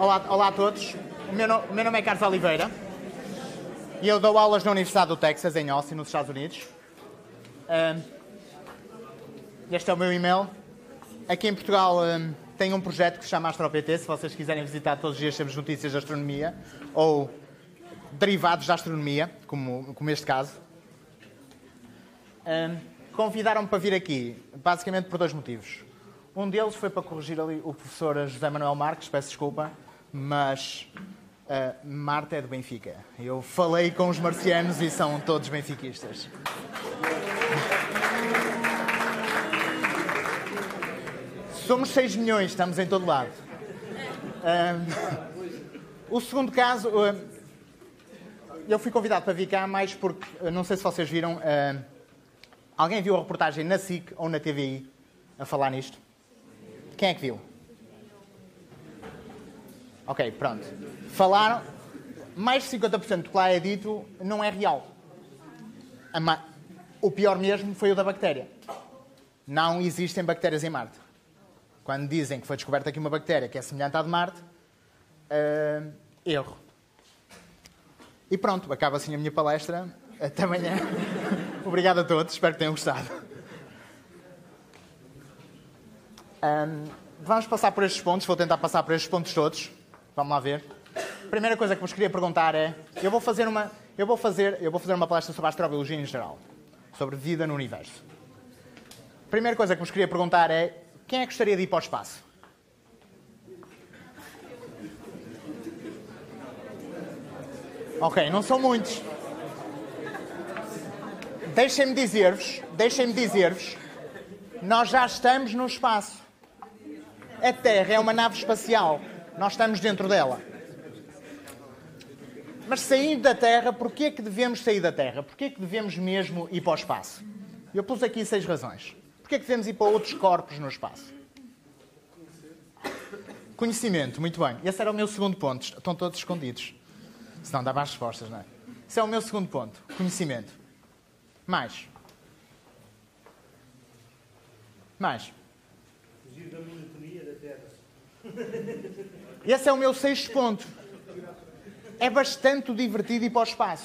Olá a todos. O meu nome é Carlos Oliveira e eu dou aulas na Universidade do Texas, em Austin, nos Estados Unidos. Este é o meu e-mail. Aqui em Portugal tenho um projeto que se chama AstroPT, se vocês quiserem visitar todos os dias temos notícias de astronomia ou derivados da astronomia, como este caso. Convidaram-me para vir aqui, basicamente por dois motivos. Um deles foi para corrigir ali o professor José Manuel Marques, peço desculpa, mas Marte é do Benfica. Eu falei com os marcianos e são todos benfiquistas. Somos 6 milhões, estamos em todo lado. O segundo caso, eu fui convidado para vir cá mais porque, não sei se vocês viram, alguém viu a reportagem na SIC ou na TVI a falar nisto? Quem é que viu? Ok, pronto. Falaram, mais de 50% do que lá é dito não é real. O pior mesmo foi o da bactéria. Não existem bactérias em Marte. Quando dizem que foi descoberta aqui uma bactéria que é semelhante à de Marte, erro. E pronto, acaba assim a minha palestra. Até amanhã. Obrigado a todos, espero que tenham gostado. Vamos passar por estes pontos, vou tentar passar por estes pontos todos. Vamos lá ver. A primeira coisa que vos queria perguntar é, eu vou fazer uma palestra sobre a astrobiologia em geral, sobre vida no universo. A primeira coisa que vos queria perguntar é, quem é que gostaria de ir para o espaço? Ok, não são muitos. Deixem-me dizer-vos, nós já estamos no espaço. A Terra é uma nave espacial. Nós estamos dentro dela. Mas saindo da Terra, porquê é que devemos sair da Terra? Porquê é que devemos mesmo ir para o espaço? Eu pus aqui 6 razões. Porquê é que devemos ir para outros corpos no espaço? Conhecimento, muito bem. Esse era o meu segundo ponto. Estão todos escondidos. Senão dava as respostas, não é? Esse é o meu segundo ponto. Conhecimento. Mais. Fugir da monotonia da Terra. Esse é o meu 6º ponto. É bastante divertido ir para o espaço.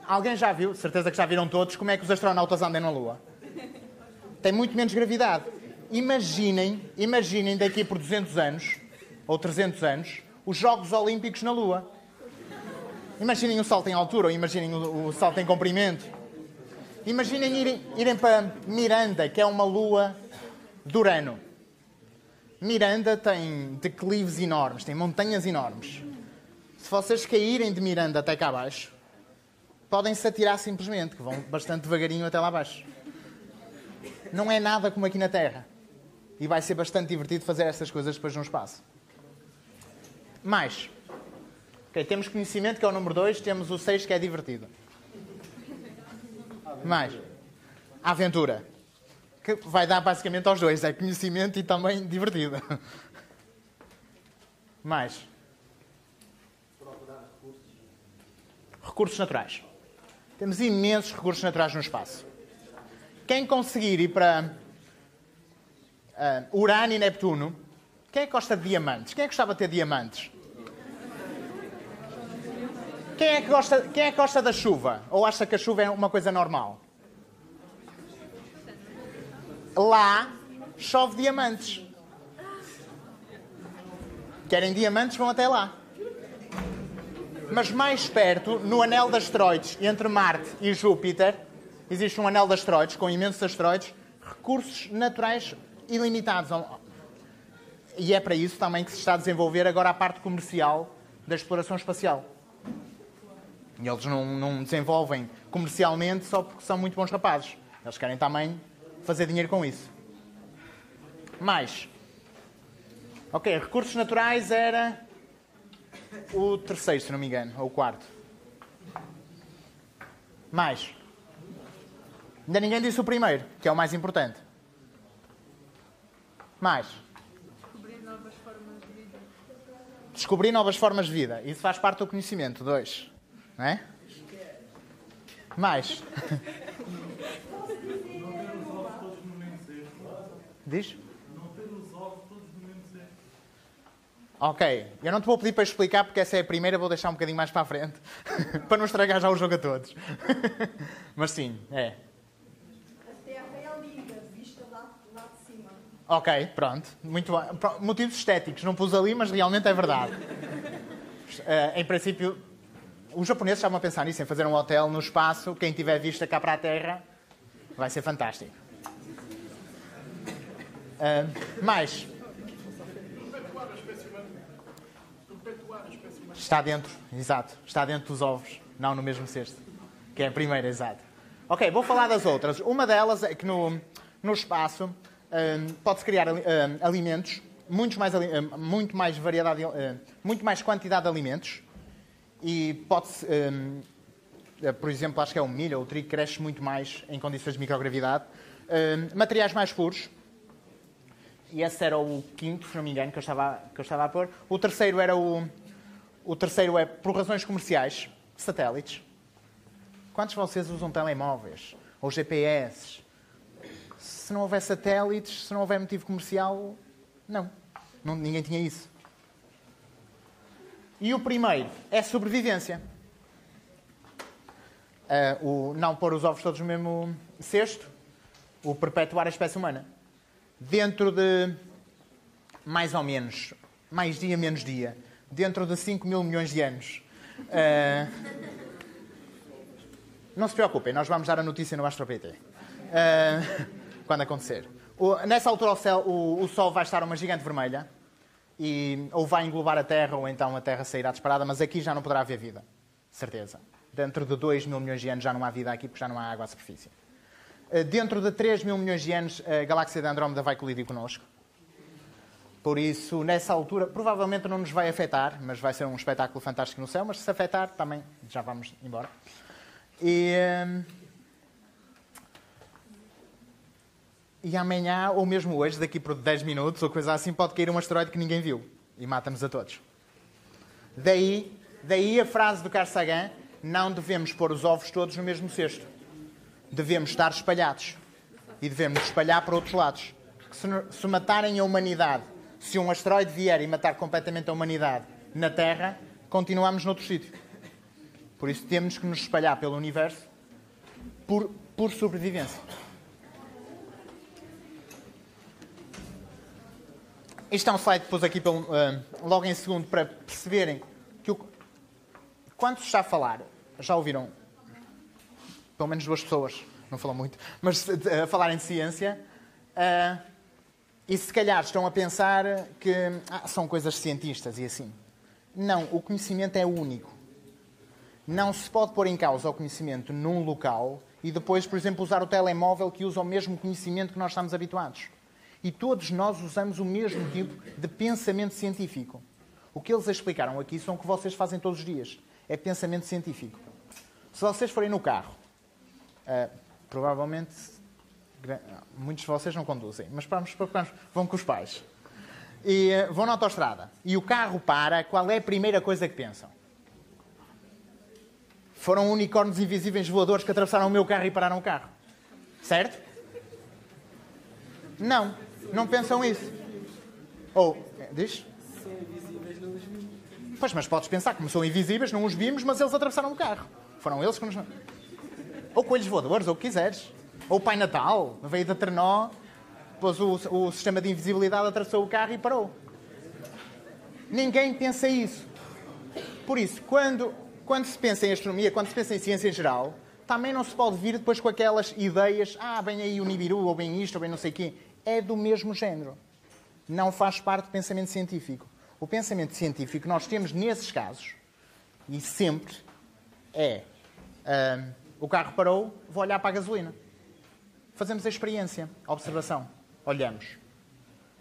Alguém já viu, certeza que já viram todos, como é que os astronautas andam na Lua? Tem muito menos gravidade. Imaginem daqui por 200 anos, ou 300 anos, os Jogos Olímpicos na Lua. Imaginem o salto em altura, ou imaginem o salto em comprimento. Imaginem irem para Miranda, que é uma lua de Urano. Miranda tem declives enormes, tem montanhas enormes. Se vocês caírem de Miranda até cá abaixo, podem-se atirar simplesmente, que vão bastante devagarinho até lá abaixo. Não é nada como aqui na Terra. E vai ser bastante divertido fazer estas coisas depois no espaço. Mais. Ok, temos conhecimento, que é o número 2, temos o 6, que é divertido. Mais. A aventura. Que vai dar basicamente aos dois. É conhecimento e também divertido. Mais. Recursos naturais. Temos imensos recursos naturais no espaço. Quem conseguir ir para Urano e Neptuno, quem é que gosta de diamantes? Quem é que gostava de ter diamantes? Quem é que gosta da chuva? Ou acha que a chuva é uma coisa normal? Lá chove diamantes. Querem diamantes? Vão até lá. Mas mais perto, no anel de asteroides, entre Marte e Júpiter, existe um anel de asteroides, com imensos asteroides, recursos naturais ilimitados. E é para isso também que se está a desenvolver agora a parte comercial da exploração espacial. E eles não desenvolvem comercialmente só porque são muito bons rapazes. Eles querem também fazer dinheiro com isso. Mais. Ok, recursos naturais era o 3º, se não me engano, ou o 4º. Mais. Ainda ninguém disse o 1º, que é o mais importante. Mais. Descobrir novas formas de vida. Descobrir novas formas de vida. Isso faz parte do conhecimento. 2. Não é? Mais. Diz? Não ter os ovos todos no mesmo cesto. Ok, eu não te vou pedir para explicar porque essa é a primeira, vou deixar um bocadinho mais para a frente, para não estragar já o jogo a todos. Mas sim, é. A Terra é linda, vista lá de cima. Ok, pronto. Muito bem. Motivos estéticos, não pus ali, mas realmente é verdade. Em princípio, os japoneses estavam a pensar nisso, em fazer um hotel no espaço, quem tiver vista cá para a Terra, vai ser fantástico. Mais... Está dentro, exato. Está dentro dos ovos, não no mesmo cesto. Que é a primeira, exato. Ok, vou falar das outras. Uma delas é que no espaço pode-se criar alimentos, muito mais variedade, muito mais quantidade de alimentos. E pode-se, por exemplo, acho que é o milho ou o trigo, cresce muito mais em condições de microgravidade. Materiais mais puros. E esse era o quinto, se não me engano, que eu estava a pôr. O terceiro era O terceiro é, por razões comerciais, satélites. Quantos de vocês usam telemóveis? Ou GPS? Se não houver satélites, se não houver motivo comercial, não. Ninguém tinha isso. E o primeiro é sobrevivência. Não pôr os ovos todos no mesmo cesto. O perpetuar a espécie humana. Dentro de, mais ou menos, mais dia, menos dia, dentro de 5 mil milhões de anos. Não se preocupem, nós vamos dar a notícia no AstroPT. Quando acontecer. Nessa altura o Sol vai estar uma gigante vermelha, ou vai englobar a Terra, ou então a Terra sairá disparada, mas aqui já não poderá haver vida. Certeza. Dentro de 2 mil milhões de anos já não há vida aqui, porque já não há água à superfície. Dentro de 3 mil milhões de anos, a galáxia de Andrómeda vai colidir connosco. Por isso, nessa altura, provavelmente não nos vai afetar, mas vai ser um espetáculo fantástico no céu, mas se afetar, também já vamos embora. E amanhã, ou mesmo hoje, daqui por 10 minutos, ou coisa assim, pode cair um asteroide que ninguém viu e mata-nos a todos. Daí a frase do Carl Sagan, não devemos pôr os ovos todos no mesmo cesto. Devemos estar espalhados. E devemos espalhar para outros lados. Se matarem a humanidade, se um asteroide vier e matar completamente a humanidade na Terra, continuamos noutro sítio. Por isso temos que nos espalhar pelo universo por sobrevivência. Isto é um slide que pus aqui logo em segundo para perceberem que quando se está a falar, já ouviram pelo menos 2 pessoas, não falam muito, mas a falarem de ciência, e se calhar estão a pensar que são coisas de cientistas e assim. Não, o conhecimento é único. Não se pode pôr em causa o conhecimento num local e depois, por exemplo, usar o telemóvel que usa o mesmo conhecimento que nós estamos habituados. E todos nós usamos o mesmo tipo de pensamento científico. O que eles explicaram aqui são o que vocês fazem todos os dias. É pensamento científico. Se vocês forem no carro, provavelmente muitos de vocês não conduzem, mas vão com os pais. E vão na autoestrada. E o carro para, qual é a primeira coisa que pensam? Foram unicórnios invisíveis voadores que atravessaram o meu carro e pararam o carro. Certo? Não pensam isso. Ou, diz? São invisíveis, não os vimos. Pois, mas podes pensar que como são invisíveis, não os vimos, mas eles atravessaram o carro. Foram eles que nos... Ou coelhos voadores, ou o que quiseres. Ou o Pai Natal, veio da Trenó, pôs o sistema de invisibilidade, atravessou o carro e parou. Ninguém pensa isso. Por isso, quando se pensa em astronomia, quando se pensa em ciência em geral, também não se pode vir depois com aquelas ideias, bem aí o Nibiru, ou bem isto, ou bem não sei o quê. É do mesmo género. Não faz parte do pensamento científico. O pensamento científico que nós temos nesses casos, e sempre, é o carro parou, vou olhar para a gasolina. Fazemos a experiência, a observação. Olhamos.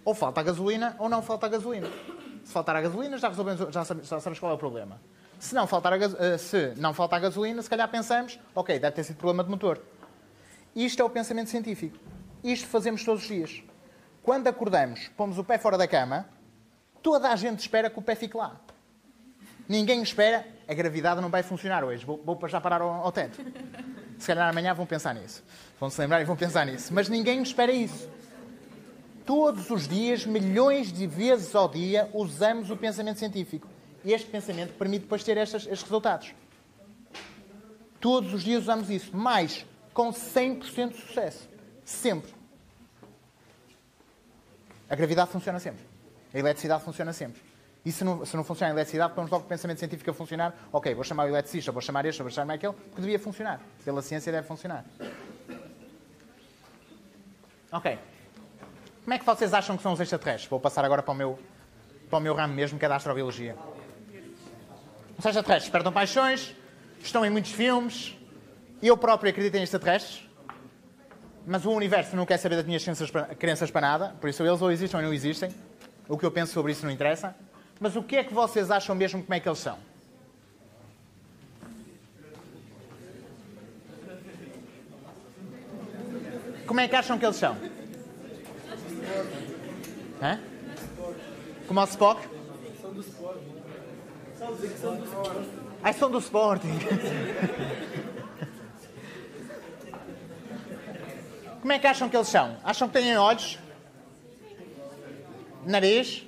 Ou falta a gasolina, ou não falta a gasolina. Se faltar a gasolina, já sabemos qual é o problema. Se não faltar a gasolina, se calhar pensamos, ok, deve ter sido problema de motor. Isto é o pensamento científico. Isto fazemos todos os dias. Quando acordamos, pomos o pé fora da cama, toda a gente espera que o pé fique lá. Ninguém espera, a gravidade não vai funcionar hoje, vou já parar ao teto. Se calhar amanhã vão pensar nisso. Vão-se lembrar e vão pensar nisso. Mas ninguém espera isso. Todos os dias, milhões de vezes ao dia, usamos o pensamento científico. E este pensamento permite depois ter estes resultados. Todos os dias usamos isso, mas com 100% de sucesso. Sempre. A gravidade funciona sempre. A eletricidade funciona sempre. E se não funciona a eletricidade, põe logo o pensamento científico a funcionar. Ok, vou chamar o eletricista, vou chamar este, vou chamar aquele, porque devia funcionar. Pela ciência deve funcionar. Ok. Como é que vocês acham que são os extraterrestres? Vou passar agora para o meu ramo mesmo, que é da astrobiologia. Os extraterrestres despertam paixões, estão em muitos filmes. Eu próprio acredito em extraterrestres. Mas o universo não quer saber das minhas crenças para nada. Por isso eles ou existem ou não existem. O que eu penso sobre isso não interessa. Mas o que é que vocês acham mesmo como é que eles são? Como é que acham que eles são? Hã? Como o Spock? São do Sport. Ai, são do Sporting. Como é que acham que eles são? Acham que têm olhos? Nariz?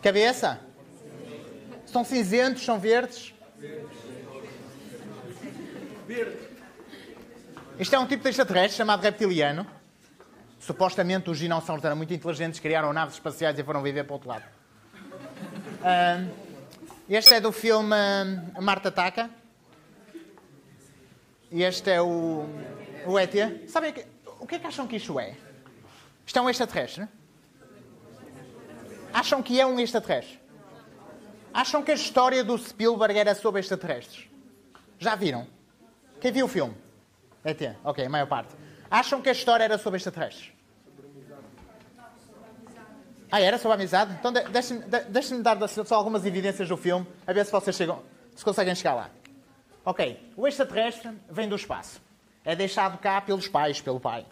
Cabeça? São cinzentos? São verdes? Isto é um tipo de extraterrestre chamado reptiliano. Supostamente os dinossauros eram muito inteligentes, criaram naves espaciais e foram viver para o outro lado. Este é do filme Marte Ataca. E este é o ET. Sabem o que é que acham que isto é? Isto é um extraterrestre? Acham que é um extraterrestre? Acham que a história do Spielberg era sobre extraterrestres? Já viram? Quem viu o filme? ET. Ok, a maior parte. Acham que a história era sobre extraterrestres? Ah, era sobre a amizade? Então deixem-me dar só algumas evidências do filme, a ver se vocês se conseguem chegar lá. Ok, o extraterrestre vem do espaço. É deixado cá pelos pais, pelo pai.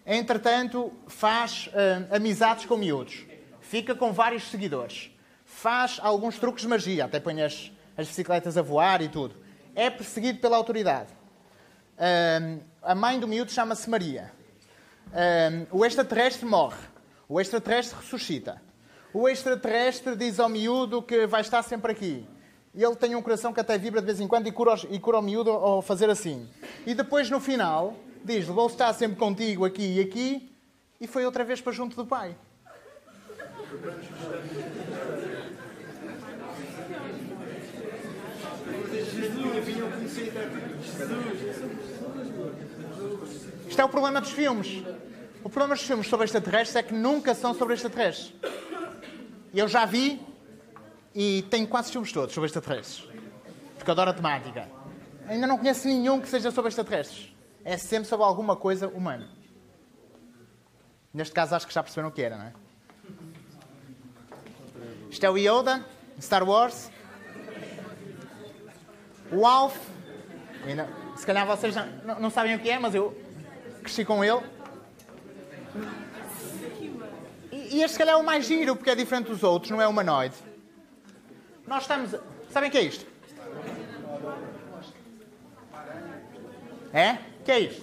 Entretanto, faz amizades com miúdos. Fica com vários seguidores. Faz alguns truques de magia, até põe as bicicletas a voar e tudo. É perseguido pela autoridade. A mãe do miúdo chama-se Maria. O extraterrestre morre. O extraterrestre ressuscita. O extraterrestre diz ao miúdo que vai estar sempre aqui. E ele tem um coração que até vibra de vez em quando e cura o miúdo ao fazer assim. E depois, no final, diz-lhe, vou estar sempre contigo aqui e aqui. E foi outra vez para junto do pai. Isto é o problema dos filmes. O problema dos filmes sobre extraterrestres é que nunca são sobre extraterrestres. Eu já vi e tenho quase os filmes todos sobre extraterrestres. Porque eu adoro a temática. Ainda não conheço nenhum que seja sobre extraterrestres. É sempre sobre alguma coisa humana. Neste caso acho que já perceberam o que era, não é? Isto é o Yoda, Star Wars. O Alf. Se calhar vocês não sabem o que é, mas eu cresci com ele. E este, se calhar, é o mais giro, porque é diferente dos outros, não é humanoide. Nós estamos... Sabem o que é isto? É? O que é isto?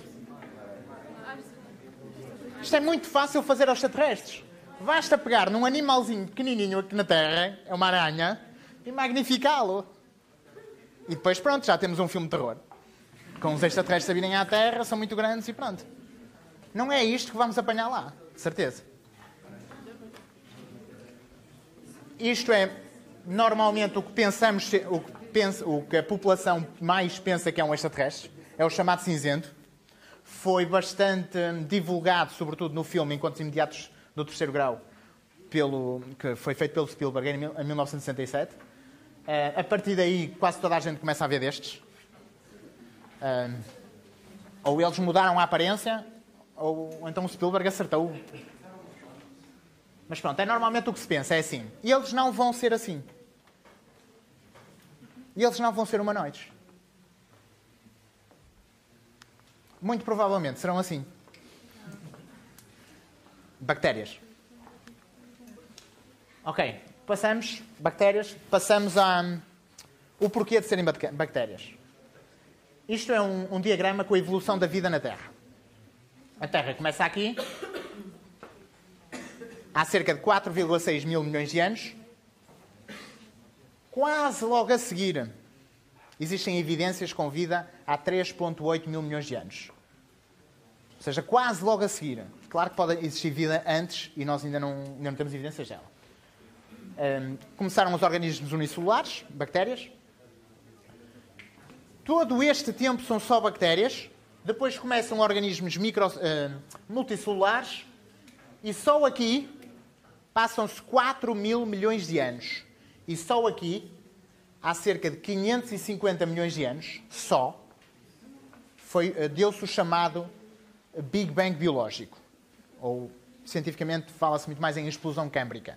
Isto é muito fácil fazer aos extraterrestres. Basta pegar num animalzinho pequenininho aqui na Terra, é uma aranha, e magnificá-lo. E depois, pronto, já temos um filme de terror. Com os extraterrestres a virem à Terra, são muito grandes e pronto. Não é isto que vamos apanhar lá, de certeza. Isto é, normalmente, o que pensamos, o que a população mais pensa que é um extraterrestre, é o chamado cinzento. Foi bastante divulgado, sobretudo no filme Encontros Imediatos do Terceiro Grau, que foi feito pelo Spielberg em 1967. A partir daí, quase toda a gente começa a ver destes. Ou eles mudaram a aparência, ou então o Spielberg acertou. Mas pronto, é normalmente o que se pensa, é assim. E eles não vão ser assim. E eles não vão ser humanoides. Muito provavelmente serão assim. Bactérias. Ok, passamos o porquê de serem bactérias. Isto é um diagrama com a evolução da vida na Terra. A Terra começa aqui há cerca de 4,6 mil milhões de anos. Quase logo a seguir, existem evidências com vida há 3,8 mil milhões de anos. Ou seja, quase logo a seguir. Claro que pode existir vida antes e nós ainda não temos evidências dela. Começaram os organismos unicelulares, bactérias. Todo este tempo são só bactérias. Depois começam organismos multicelulares. E só aqui passam-se 4 mil milhões de anos. E só aqui, há cerca de 550 milhões de anos, deu-se o chamado Big Bang biológico. Ou, cientificamente, fala-se muito mais em explosão câmbrica.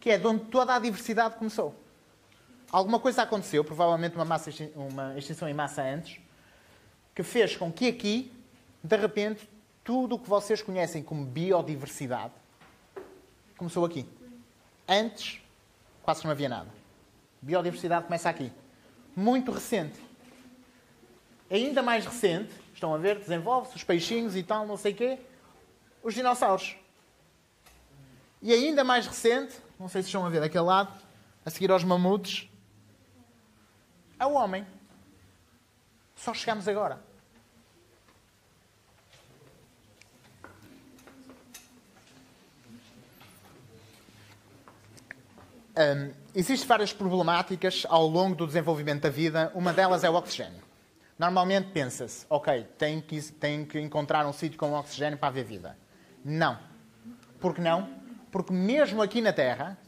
Que é de onde toda a diversidade começou. Alguma coisa aconteceu, provavelmente uma extinção em massa antes, que fez com que aqui, de repente, tudo o que vocês conhecem como biodiversidade começou aqui. Antes, quase não havia nada. Biodiversidade começa aqui. Muito recente. Ainda mais recente, estão a ver, desenvolve-se os peixinhos e tal, não sei o quê, os dinossauros. E ainda mais recente, não sei se estão a ver daquele lado, a seguir aos mamutes, é o homem. Só chegamos agora. Existem várias problemáticas ao longo do desenvolvimento da vida. Uma delas é o oxigênio. Normalmente pensa-se, ok, tem que encontrar um sítio com oxigênio para haver vida. Não. Por que não? Porque mesmo aqui na Terra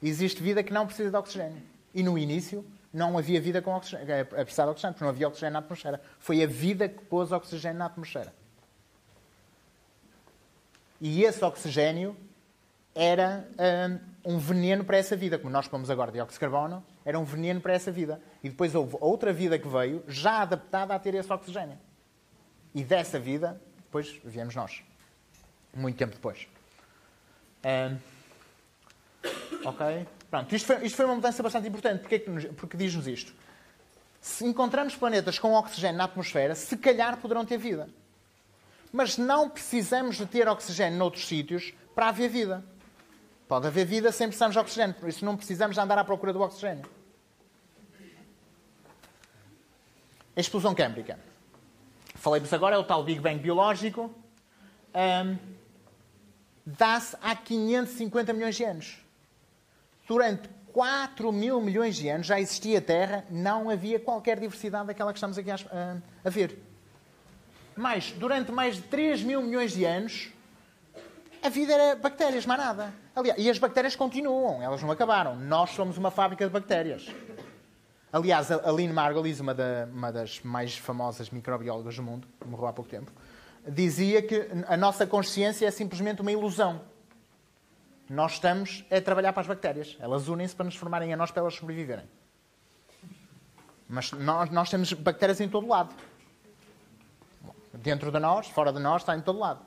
existe vida que não precisa de oxigênio. E no início não havia vida com oxigênio, a precisar de oxigênio, porque não havia oxigênio na atmosfera. Foi a vida que pôs oxigênio na atmosfera. E esse oxigênio era um veneno para essa vida. Como nós pomos agora dióxido de carbono, era um veneno para essa vida. E depois houve outra vida que veio, já adaptada a ter esse oxigênio. E dessa vida, depois viemos nós. Muito tempo depois. Ok? Pronto, isto foi uma mudança bastante importante. Porque diz-nos isto. Se encontramos planetas com oxigênio na atmosfera, se calhar poderão ter vida. Mas não precisamos de ter oxigênio noutros sítios para haver vida. Pode haver vida sem precisarmos de oxigênio. Por isso não precisamos de andar à procura do oxigênio. A explosão câmbrica. Falei-vos agora, é o tal Big Bang biológico. Dá-se há 550 milhões de anos. Durante 4 mil milhões de anos já existia a Terra, não havia qualquer diversidade daquela que estamos aqui a ver. Mas, durante mais de 3 mil milhões de anos, a vida era bactérias, mais nada. Aliás, e as bactérias continuam, elas não acabaram. Nós somos uma fábrica de bactérias. Aliás, a Lynn Margulies, uma das mais famosas microbiólogas do mundo, morreu há pouco tempo, dizia que a nossa consciência é simplesmente uma ilusão. Nós estamos a trabalhar para as bactérias. Elas unem-se para nos formarem a nós, para elas sobreviverem. Mas nós temos bactérias em todo lado. Dentro de nós, fora de nós, está em todo lado.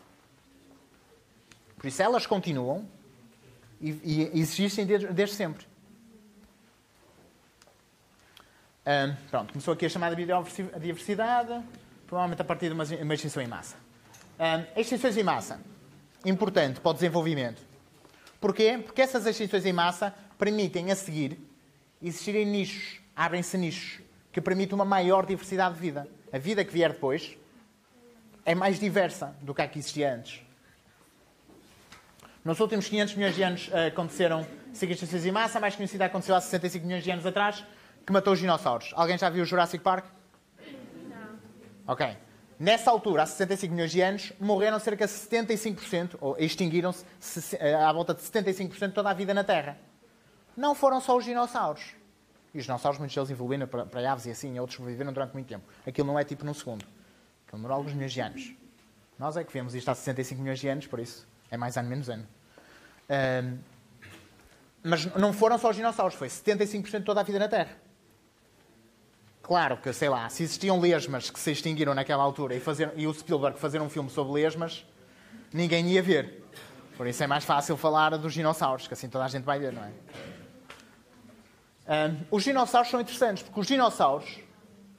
Por isso elas continuam e existem desde sempre. Pronto, começou aqui a chamada biodiversidade, provavelmente a partir de uma extinção em massa. Extinções em massa, importante para o desenvolvimento. Porquê? Porque essas extinções em massa permitem, a seguir, existirem nichos, abrem-se nichos, que permitem uma maior diversidade de vida. A vida que vier depois é mais diversa do que a que existia antes. Nos últimos 500 milhões de anos aconteceram 5 extinções em massa. A mais conhecida aconteceu há 65 milhões de anos atrás, que matou os dinossauros. Alguém já viu o Jurassic Park? Não. Ok. Nessa altura, há 65 milhões de anos, morreram cerca de 75%, ou extinguiram-se à volta de 75% de toda a vida na Terra. Não foram só os dinossauros. E os dinossauros, muitos deles evoluíram para aves e assim, e outros sobreviveram durante muito tempo. Aquilo não é tipo num segundo. Aquilo demorou alguns milhões de anos. Nós é que vemos isto há 65 milhões de anos, por isso é mais ano, menos ano. Mas não foram só os dinossauros, foi 75% de toda a vida na Terra. Claro que, sei lá, se existiam lesmas que se extinguiram naquela altura e o Spielberg fazer um filme sobre lesmas, ninguém ia ver. Por isso é mais fácil falar dos dinossauros, que assim toda a gente vai ver, não é? Os dinossauros são interessantes, porque os dinossauros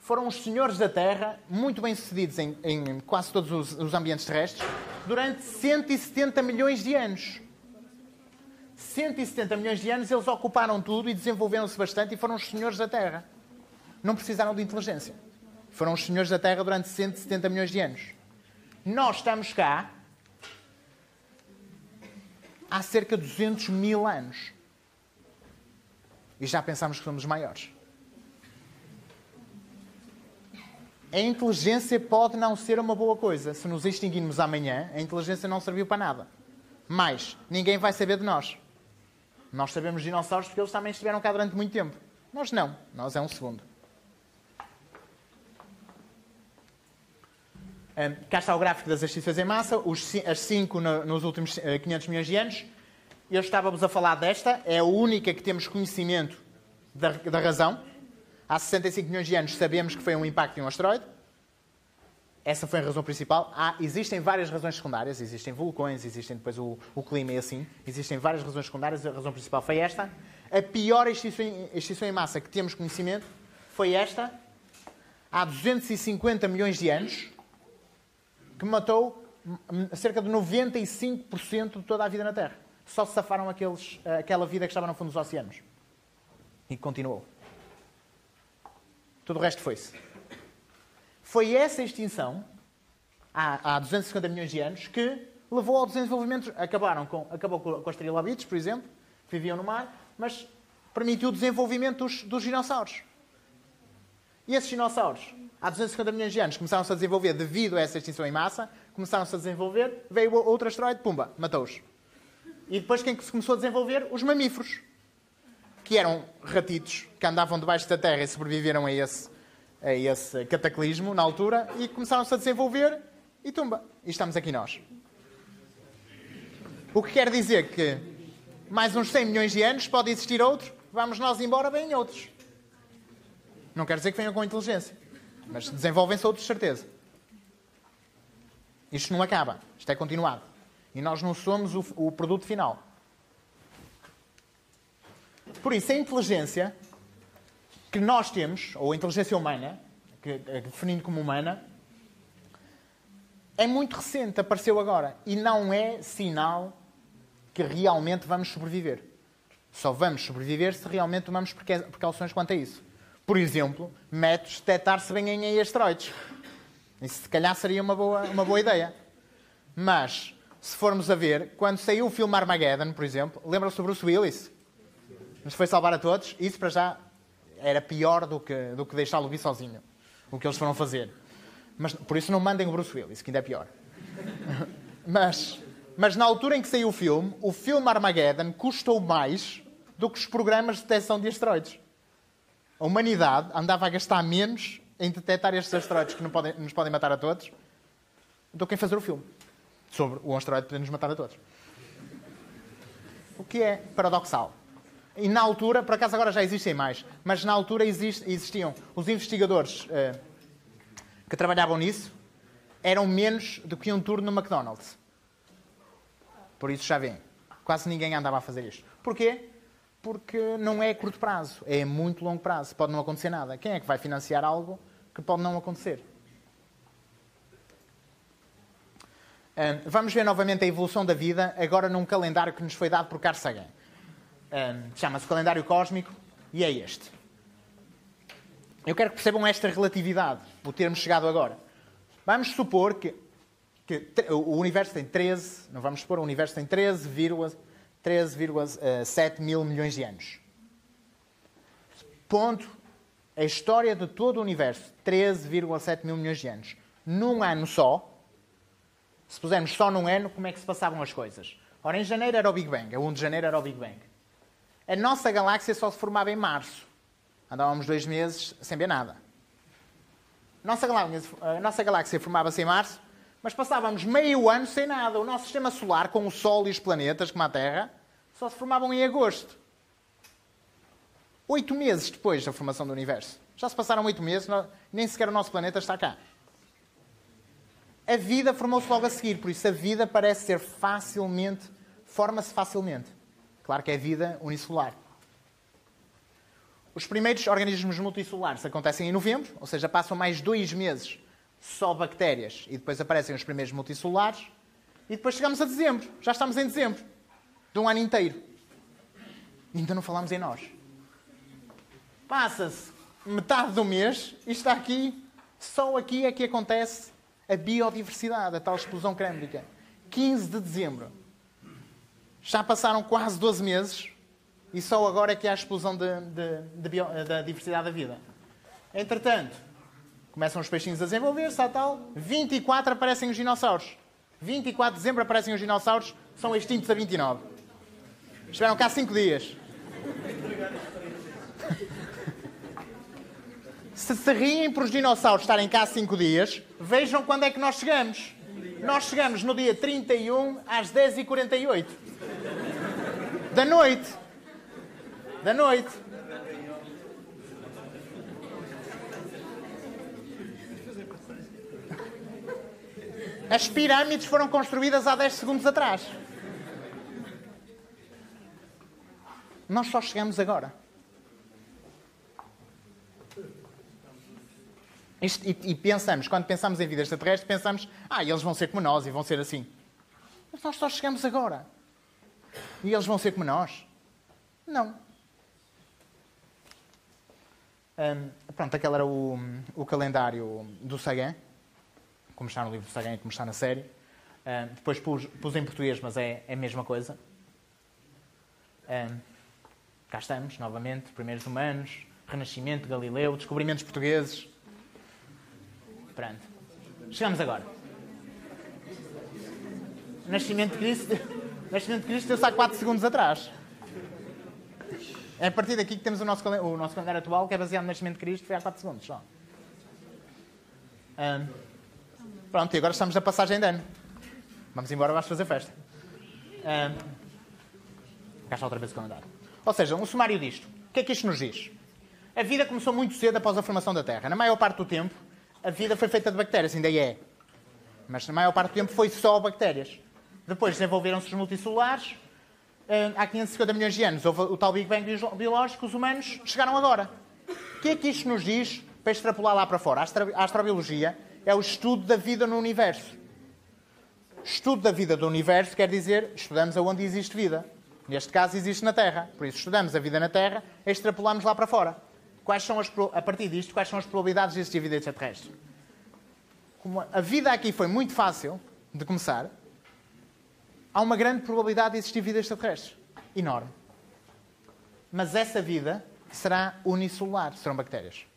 foram os senhores da Terra, muito bem-sucedidos em quase todos os ambientes terrestres, durante 170 milhões de anos. 170 milhões de anos eles ocuparam tudo e desenvolveram-se bastante e foram os senhores da Terra. Não precisaram de inteligência. Foram os senhores da Terra durante 170 milhões de anos. Nós estamos cá há cerca de 200 mil anos. E já pensámos que somos maiores. A inteligência pode não ser uma boa coisa. Se nos extinguirmos amanhã, a inteligência não serviu para nada. Mas ninguém vai saber de nós. Nós sabemos de dinossauros porque eles também estiveram cá durante muito tempo. Nós não. Nós é um segundo. Cá está o gráfico das extinções em massa. As 5 nos últimos 500 milhões de anos. Eu estava-vos a falar desta. É a única que temos conhecimento da razão. Há 65 milhões de anos sabemos que foi um impacto de um asteroide. Essa foi a razão principal. Existem várias razões secundárias. Existem vulcões, existem depois o clima e assim. Existem várias razões secundárias. A razão principal foi esta. A pior extinção em massa que temos conhecimento foi esta. Há 250 milhões de anos, que matou cerca de 95% de toda a vida na Terra. Só se safaram aquela vida que estava no fundo dos oceanos. E continuou. Tudo o resto foi-se. Foi essa extinção, há 250 milhões de anos, que levou ao desenvolvimento. Acabou com as trilobites, por exemplo, que viviam no mar, mas permitiu o desenvolvimento dos dinossauros. E esses dinossauros, há 250 milhões de anos, começaram-se a desenvolver devido a essa extinção em massa, começaram-se a desenvolver, veio outro asteroide, pumba, matou-os. E depois quem se começou a desenvolver? Os mamíferos, que eram ratitos, que andavam debaixo da terra e sobreviveram a esse cataclismo na altura, e começaram-se a desenvolver e tumba. E estamos aqui nós. O que quer dizer que mais uns 100 milhões de anos pode existir outro, vamos nós embora, vêm outros. Não quer dizer que venham com inteligência, mas desenvolvem-se outros de certeza. Isto não acaba, isto é continuado. E nós não somos o produto final. Por isso, a inteligência que nós temos, ou a inteligência humana, definindo como humana, é muito recente, apareceu agora. E não é sinal que realmente vamos sobreviver. Só vamos sobreviver se realmente tomamos precauções quanto a isso. Por exemplo, métodos de detectar se vêm em asteroides. Isso se calhar seria uma boa ideia. Mas, se formos a ver, quando saiu o filme Armageddon, por exemplo, lembram-se do Bruce Willis? Nos foi salvar a todos. Isso para já era pior do que deixá-lo vir sozinho. O que eles foram fazer. Mas, por isso não mandem o Bruce Willis, que ainda é pior. Mas na altura em que saiu o filme Armageddon custou mais do que os programas de detecção de asteroides. A humanidade andava a gastar menos em detectar estes asteroides que nos podem matar a todos do que em fazer o filme sobre o asteroide poder nos matar a todos. O que é paradoxal. E na altura, por acaso agora já existem mais, mas na altura existiam os investigadores que trabalhavam nisso, eram menos do que um turno no McDonald's. Por isso já vêem. Quase ninguém andava a fazer isto. Porquê? Porque não é curto prazo, é muito longo prazo. Pode não acontecer nada. Quem é que vai financiar algo que pode não acontecer? Vamos ver novamente a evolução da vida, agora num calendário que nos foi dado por Carl Sagan. Chama-se calendário cósmico e é este. Eu quero que percebam esta relatividade, o termos chegado agora. Vamos supor que o universo tem 13, não vamos supor, o universo tem 13,7 mil milhões de anos. Ponto. A história de todo o universo, 13,7 mil milhões de anos. Num ano só, se pusermos só num ano, como é que se passavam as coisas? Ora, em janeiro era o Big Bang, a 1 de janeiro era o Big Bang. A nossa galáxia só se formava em março. Andávamos 2 meses sem ver nada. A nossa galáxia formava-se em março, mas passávamos meio ano sem nada. O nosso sistema solar, com o Sol e os planetas, como a Terra, só se formavam em agosto. 8 meses depois da formação do universo. Já se passaram 8 meses, nem sequer o nosso planeta está cá. A vida formou-se logo a seguir, por isso a vida parece ser forma-se facilmente. Claro que é vida unicelular. Os primeiros organismos multicelulares acontecem em novembro, ou seja, passam mais 2 meses só bactérias e depois aparecem os primeiros multicelulares e depois chegamos a dezembro. Já estamos em dezembro de um ano inteiro. E ainda não falamos em nós. Passa-se metade do mês e está aqui, só aqui é que acontece a biodiversidade, a tal explosão crâmbrica. 15 de dezembro. Já passaram quase 12 meses e só agora é que há a explosão da diversidade da vida. Entretanto, começam os peixinhos a desenvolver-se, tal. 24 aparecem os dinossauros. 24 de dezembro aparecem os dinossauros, são extintos a 29. Estiveram cá 5 dias. Se riem por os dinossauros estarem cá 5 dias, vejam quando é que nós chegamos. Nós chegamos no dia 31 às 10h48. Da noite. As pirâmides foram construídas há 10 segundos atrás. Nós só chegamos agora. E pensamos, quando pensamos em vida extraterrestre, pensamos, eles vão ser como nós e vão ser assim. Mas nós só chegamos agora. E eles vão ser como nós? Não. Pronto, aquele era o calendário do Sagan, como está no livro do Sagan e como está na série. Depois pus em português, mas é a mesma coisa. Cá estamos, novamente, primeiros humanos, Renascimento, Galileu, descobrimentos portugueses. Pronto. Chegamos agora. Nascimento de Cristo deu-se há 4 segundos atrás. É a partir daqui que temos o nosso calendário atual, que é baseado no Nascimento de Cristo, foi há 4 segundos só. Pronto, e agora estamos na passagem de ano. Vamos embora, vamos fazer festa. Cá está outra vez o calendário. Ou seja, um sumário disto. O que é que isto nos diz? A vida começou muito cedo após a formação da Terra. Na maior parte do tempo, a vida foi feita de bactérias, ainda é. Mas na maior parte do tempo foi só bactérias. Depois desenvolveram-se os multicelulares. Há 550 milhões de anos houve o tal Big Bang biológico. Os humanos chegaram agora. O que é que isto nos diz para extrapolar lá para fora? A astrobiologia é o estudo da vida no universo. Estudo da vida do universo quer dizer estudamos aonde existe vida. Neste caso existe na Terra. Por isso estudamos a vida na Terra e extrapolamos lá para fora. A partir disto, quais são as probabilidades de existir vida extraterrestre? Como a vida aqui foi muito fácil de começar, há uma grande probabilidade de existir vida extraterrestre. Enorme. Mas essa vida será unicelular, serão bactérias.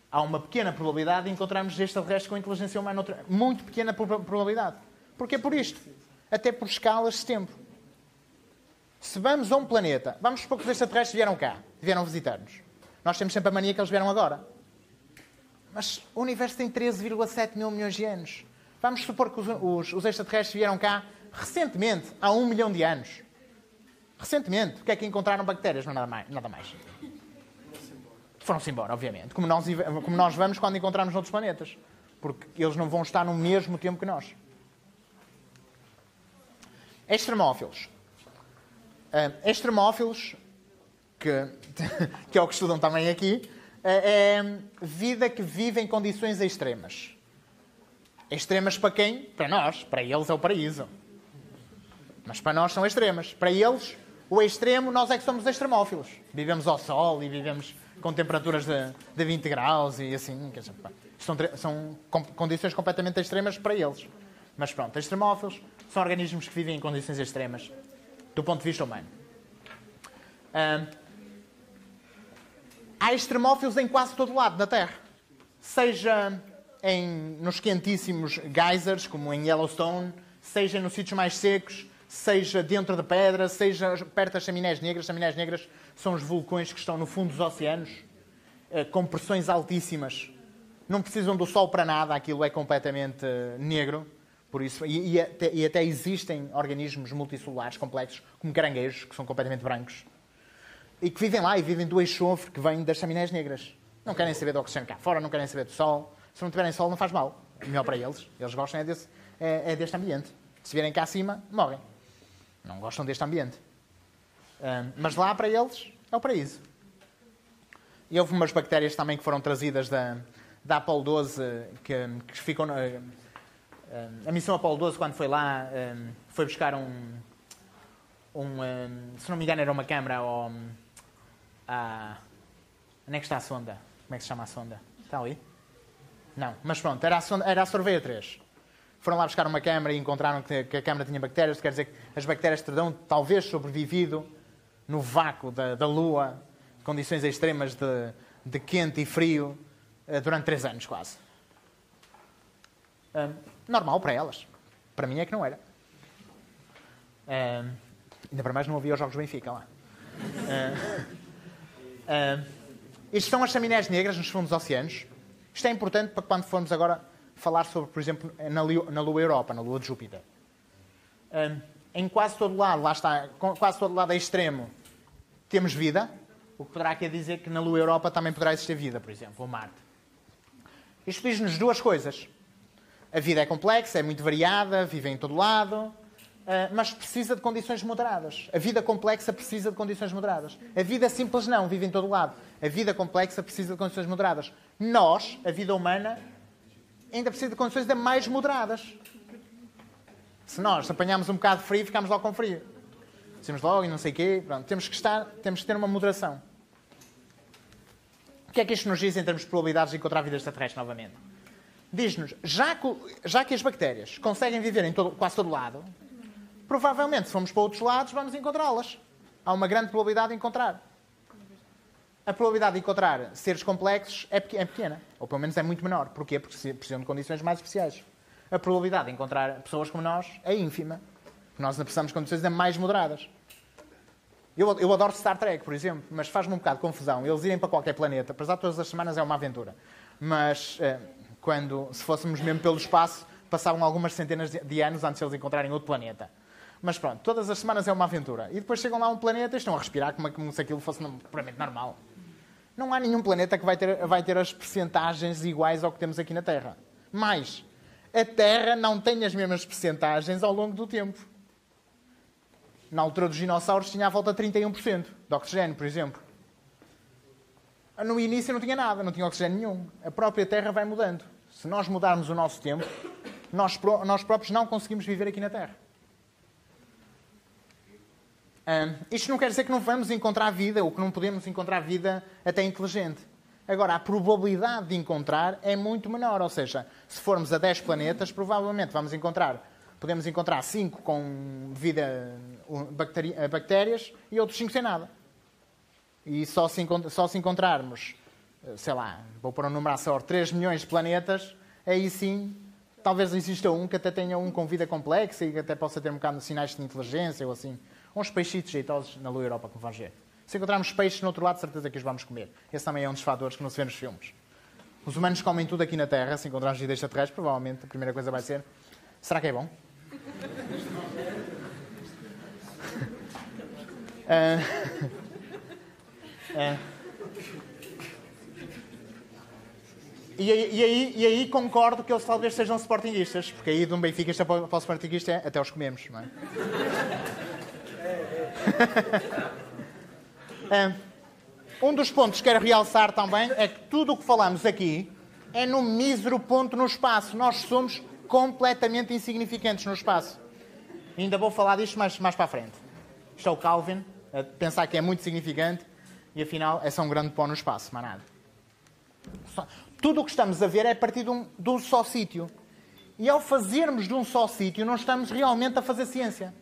Há uma pequena probabilidade de encontrarmos extraterrestres com inteligência humana. Muito pequena probabilidade. Porquê por isto? Até por escalas de tempo. Se vamos a um planeta, vamos supor que os extraterrestres vieram cá, vieram visitar-nos. Nós temos sempre a mania que eles vieram agora. Mas o universo tem 13,7 mil milhões de anos. Vamos supor que os extraterrestres vieram cá recentemente, há 1 milhão de anos. Recentemente. O que é que encontraram? Bactérias, não nada mais. Foram-se embora, obviamente. Como nós vamos quando encontramos noutros planetas. Porque eles não vão estar no mesmo tempo que nós. Extremófilos. Extremófilos, que é o que estudam também aqui, é vida que vive em condições extremas. Extremas para quem? Para nós. Para eles é o paraíso. Mas para nós são extremas. Para eles, o extremo, nós é que somos extremófilos. Vivemos ao sol e vivemos com temperaturas de 20 graus e assim. São condições completamente extremas para eles. Mas pronto, extremófilos são organismos que vivem em condições extremas do ponto de vista humano. Há extremófilos em quase todo lado na Terra. Seja nos quentíssimos geysers, como em Yellowstone, seja nos sítios mais secos, seja dentro de pedra, seja perto das chaminés negras. Chaminés negras são os vulcões que estão no fundo dos oceanos, com pressões altíssimas. Não precisam do sol para nada, aquilo é completamente negro. Por isso, e até existem organismos multicelulares complexos, como caranguejos, que são completamente brancos, e que vivem lá e vivem do enxofre que vem das chaminés negras. Não querem saber do oxigênio cá fora, não querem saber do sol. Se não tiverem sol, não faz mal. É melhor para eles. Eles gostam deste ambiente. Se vierem cá acima, morrem. Não gostam deste ambiente. Mas lá, para eles, é o paraíso. E houve umas bactérias também que foram trazidas da Apollo 12, que ficam... a missão Apollo 12, quando foi lá, foi buscar se não me engano, era uma câmara onde é que está a sonda? Como é que se chama a sonda? Está ali? Não, mas pronto, era a Surveyor 3. Foram lá buscar uma câmara e encontraram que a câmara tinha bactérias, quer dizer que as bactérias terão talvez sobrevivido no vácuo da Lua, condições extremas de quente e frio, durante 3 anos quase. Normal para elas. Para mim é que não era. Ainda para mais não havia os Jogos do Benfica lá. Isto são as chaminés negras nos fundos oceanos. Isto é importante para quando formos agora falar sobre, por exemplo, na Lua Europa, na Lua de Júpiter. Em quase todo lado, lá está, quase todo lado extremo, temos vida, o que poderá querer dizer que na Lua Europa também poderá existir vida, por exemplo, ou Marte. Isto diz-nos 2 coisas. A vida é complexa, é muito variada, vive em todo lado, mas precisa de condições moderadas. A vida complexa precisa de condições moderadas. A vida simples não, vive em todo lado. A vida complexa precisa de condições moderadas. Nós, a vida humana, ainda precisa de condições ainda mais moderadas. Se nós apanharmos um bocado de frio, ficamos logo com frio. Dizemos logo e não sei o quê. Pronto, temos que ter uma moderação. O que é que isto nos diz em termos de probabilidades de encontrar vida extraterrestre novamente? Diz-nos, já que as bactérias conseguem viver em quase todo lado, provavelmente, se formos para outros lados, vamos encontrá-las. Há uma grande probabilidade de encontrar. A probabilidade de encontrar seres complexos é pequena. Ou pelo menos é muito menor. Porquê? Porque precisam de condições mais especiais. A probabilidade de encontrar pessoas como nós é ínfima. Nós ainda precisamos de condições ainda mais moderadas. Eu adoro Star Trek, por exemplo, mas faz-me um bocado de confusão. Eles irem para qualquer planeta. Apesar de todas as semanas é uma aventura. Mas se fôssemos mesmo pelo espaço, passavam algumas centenas de anos antes de eles encontrarem outro planeta. Mas pronto, todas as semanas é uma aventura. E depois chegam lá a um planeta e estão a respirar como se aquilo fosse puramente normal. Não há nenhum planeta que vai ter as percentagens iguais ao que temos aqui na Terra. Mas a Terra não tem as mesmas percentagens ao longo do tempo. Na altura dos dinossauros tinha à volta de 31% de oxigênio, por exemplo. No início não tinha nada, não tinha oxigênio nenhum. A própria Terra vai mudando. Se nós mudarmos o nosso tempo, nós próprios não conseguimos viver aqui na Terra. Isto não quer dizer que não vamos encontrar vida ou que não podemos encontrar vida até inteligente. Agora, a probabilidade de encontrar é muito menor. Ou seja, se formos a 10 planetas, provavelmente podemos encontrar 5 com vida bactérias e outros 5 sem nada. E só se encontrarmos, sei lá, vou pôr um número à sorte, 3 milhões de planetas, aí sim, talvez exista um que até tenha um com vida complexa e que até possa ter um bocado de sinais de inteligência ou assim. Uns peixitos jeitosos na Lua Europa, como vamos ver. Se encontrarmos peixes no outro lado, certeza que os vamos comer. Esse também é um dos fatores que não se vê nos filmes. Os humanos comem tudo aqui na Terra. Se encontrarmos vida extraterrestre, provavelmente a primeira coisa vai ser: será que é bom? E aí concordo que eles talvez sejam sportinguistas, porque aí de um benfiquista para o sportinguista é até os comemos, não é? Um dos pontos que quero realçar também é que tudo o que falamos aqui é num mísero ponto no espaço. Nós somos completamente insignificantes no espaço. E ainda vou falar disto mais para a frente. Isto é o Calvin, a pensar que é muito significante e afinal é só um grande pó no espaço, mais nada. Tudo o que estamos a ver é a partir de um só sítio. E ao fazermos de um só sítio, não estamos realmente a fazer ciência.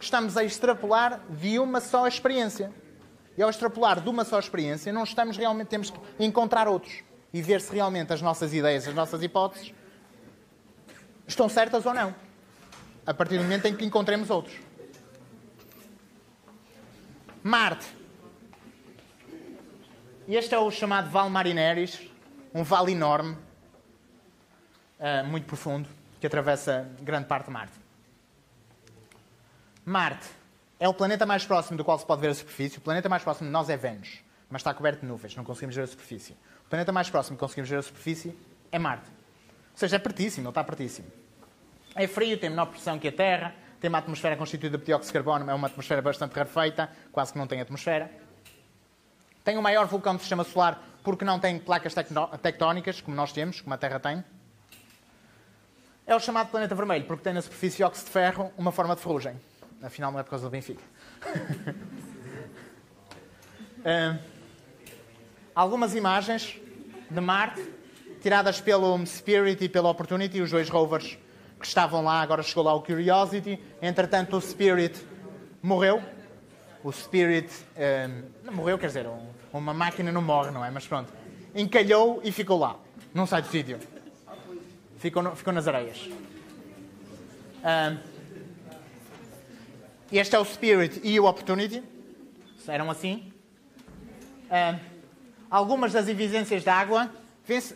Estamos a extrapolar de uma só experiência. E ao extrapolar de uma só experiência, não estamos realmente, temos que encontrar outros e ver se realmente as nossas ideias, as nossas hipóteses estão certas ou não. A partir do momento em que encontremos outros. Marte. Este é o chamado Vale Marineris, um vale enorme, muito profundo, que atravessa grande parte de Marte. Marte é o planeta mais próximo do qual se pode ver a superfície. O planeta mais próximo de nós é Vênus, mas está coberto de nuvens, não conseguimos ver a superfície. O planeta mais próximo que conseguimos ver a superfície é Marte. Ou seja, é pertíssimo, ele está pertíssimo. É frio, tem menor pressão que a Terra, tem uma atmosfera constituída por dióxido de carbono, é uma atmosfera bastante rarefeita, quase que não tem atmosfera. Tem o maior vulcão do sistema solar porque não tem placas tectónicas, como nós temos, como a Terra tem. É o chamado planeta vermelho, porque tem na superfície óxido de ferro uma forma de ferrugem. Afinal, não é por causa do Benfica. Algumas imagens de Marte, tiradas pelo Spirit e pelo Opportunity, os dois rovers que estavam lá, agora chegou lá o Curiosity. Entretanto, o Spirit morreu. O Spirit não morreu, quer dizer, uma máquina não morre, não é? Mas pronto. Encalhou e ficou lá. Não sai do sítio. Ficou nas areias. Este é o Spirit e o Opportunity. Eram assim. Algumas das evidências de água.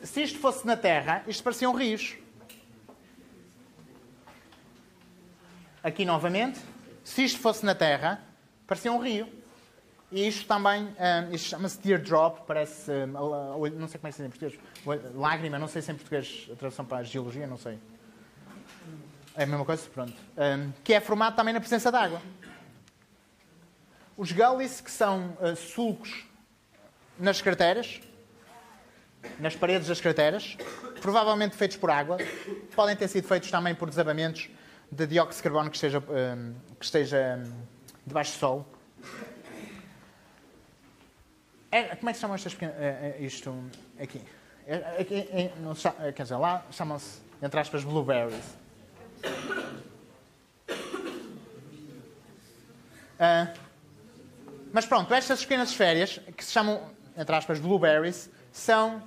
Se isto fosse na Terra, isto pareciam rios. Aqui novamente. Se isto fosse na Terra, parecia um rio. E isto também, isto chama-se teardrop, parece, não sei como é que se diz em português, lágrima, não sei se em português a tradução para a geologia, não sei. É a mesma coisa, pronto. Que é formado também na presença de água. Os gullies, que são sulcos nas crateras, nas paredes das crateras, provavelmente feitos por água, podem ter sido feitos também por desabamentos de dióxido de carbono que esteja debaixo do solo. Como é que se chamam estas pequenas... isto aqui? Quer dizer, lá chamam-se, entre aspas, blueberries. Mas pronto, estas pequenas esférias, que se chamam, entre aspas, blueberries, são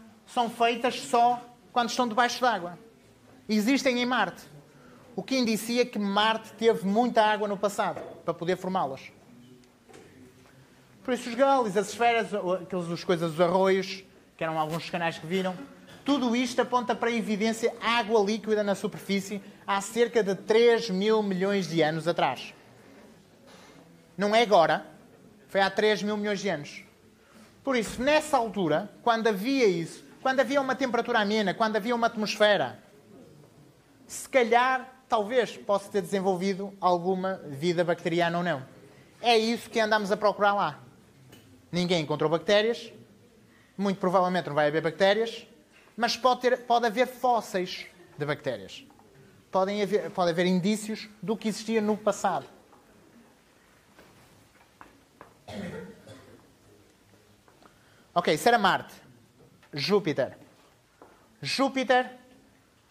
feitas só quando estão debaixo d'água. Existem em Marte. O que indicia que Marte teve muita água no passado para poder formá-las. Por isso os gullies, as esferas, os arroios, que eram alguns dos canais que viram, tudo isto aponta para a evidência água líquida na superfície há cerca de 3 mil milhões de anos atrás. Não é agora, foi há 3 mil milhões de anos. Por isso, nessa altura, quando havia isso, quando havia uma temperatura amena, quando havia uma atmosfera, se calhar, talvez, possa ter desenvolvido alguma vida bacteriana ou não. É isso que andamos a procurar lá. Ninguém encontrou bactérias, muito provavelmente não vai haver bactérias, mas pode haver fósseis de bactérias. Pode haver indícios do que existia no passado. Ok, isso era Marte. Júpiter. Júpiter,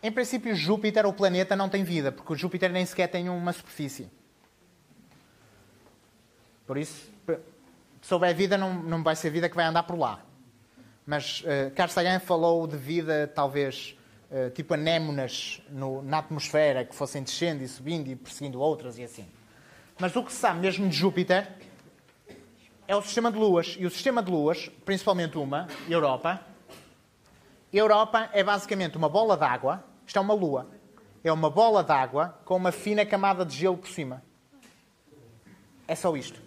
em princípio, Júpiter, o planeta, não tem vida, porque o Júpiter nem sequer tem uma superfície. Por isso, se houver vida, não vai ser vida que vai andar por lá. Mas Carl Sagan falou de vida, talvez, tipo anémonas na atmosfera, que fossem descendo e subindo e perseguindo outras e assim. Mas o que se sabe mesmo de Júpiter é o sistema de luas. E o sistema de luas, principalmente uma, Europa. Europa é basicamente uma bola d'água. Isto é uma lua. É uma bola d'água com uma fina camada de gelo por cima. É só isto.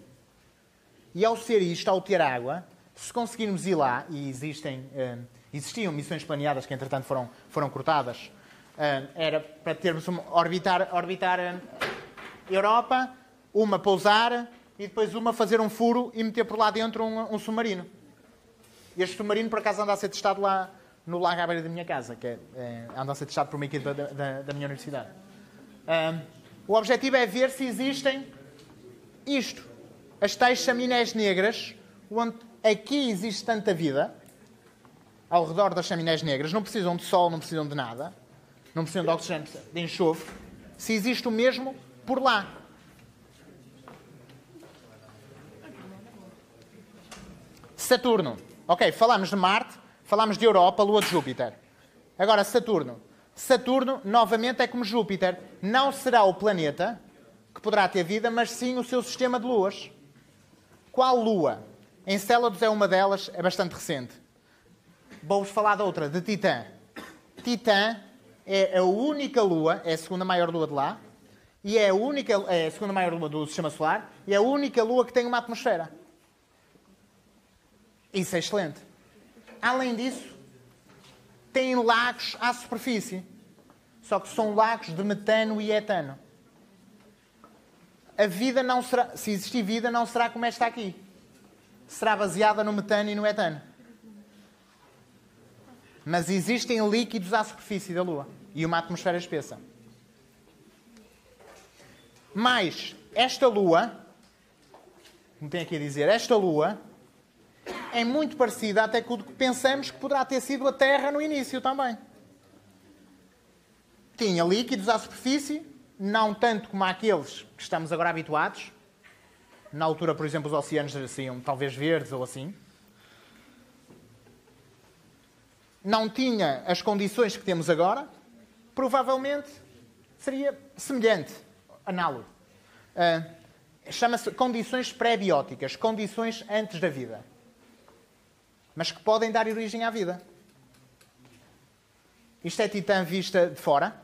E ao ser isto, ao ter água, se conseguirmos ir lá, e existiam missões planeadas que entretanto foram cortadas, era para termos orbitar a Europa, uma pousar e depois uma fazer um furo e meter por lá dentro um submarino. Este submarino, por acaso, anda a ser testado lá no lago à beira da minha casa, que anda a ser testado por uma equipa da minha universidade. O objetivo é ver se existem isto. As tais chaminés negras, onde aqui existe tanta vida, ao redor das chaminés negras, não precisam de sol, não precisam de nada, não precisam de oxigênio, de enxofre, se existe o mesmo por lá. Saturno. Ok, falámos de Marte, falámos de Europa, Lua de Júpiter. Agora, Saturno. Saturno, novamente, é como Júpiter. Não será o planeta que poderá ter vida, mas sim o seu sistema de luas. Qual lua? Encélados é uma delas, é bastante recente. Vou-vos falar de outra, de Titã. Titã é a única lua, é a segunda maior lua de lá, e é a segunda maior lua do Sistema Solar, e é a única lua que tem uma atmosfera. Isso é excelente. Além disso, tem lagos à superfície. Só que são lagos de metano e etano. A vida não será... Se existir vida, não será como esta aqui. será baseada no metano e no etano. Mas existem líquidos à superfície da Lua e uma atmosfera espessa. Mas esta Lua, como tenho aqui a dizer, esta Lua é muito parecida até com o que pensamos que poderá ter sido a Terra no início também. Tinha líquidos à superfície, não tanto como aqueles que estamos agora habituados. Na altura, por exemplo, os oceanos seriam talvez verdes ou assim. Não tinha as condições que temos agora. Provavelmente seria semelhante, análogo. Chama-se condições pré-bióticas, condições antes da vida. Mas que podem dar origem à vida. Isto é Titã vista de fora.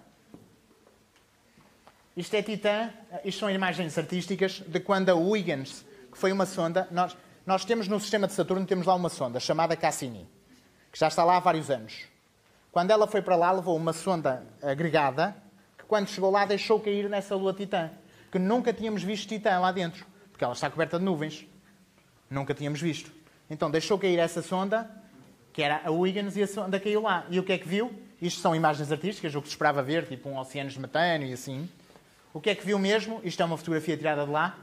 Isto é Titã, isto são imagens artísticas de quando a Huygens, que foi uma sonda, nós temos no sistema de Saturno, temos lá uma sonda chamada Cassini, que já está lá há vários anos. Quando ela foi para lá, levou uma sonda agregada, que quando chegou lá deixou cair nessa Lua Titã, que nunca tínhamos visto Titã lá dentro, porque ela está coberta de nuvens. Nunca tínhamos visto. Então deixou cair essa sonda, que era a Huygens, e a sonda caiu lá. E o que é que viu? Isto são imagens artísticas, o que se esperava ver, tipo um oceano de metano e assim. O que é que viu mesmo? Isto é uma fotografia tirada de lá.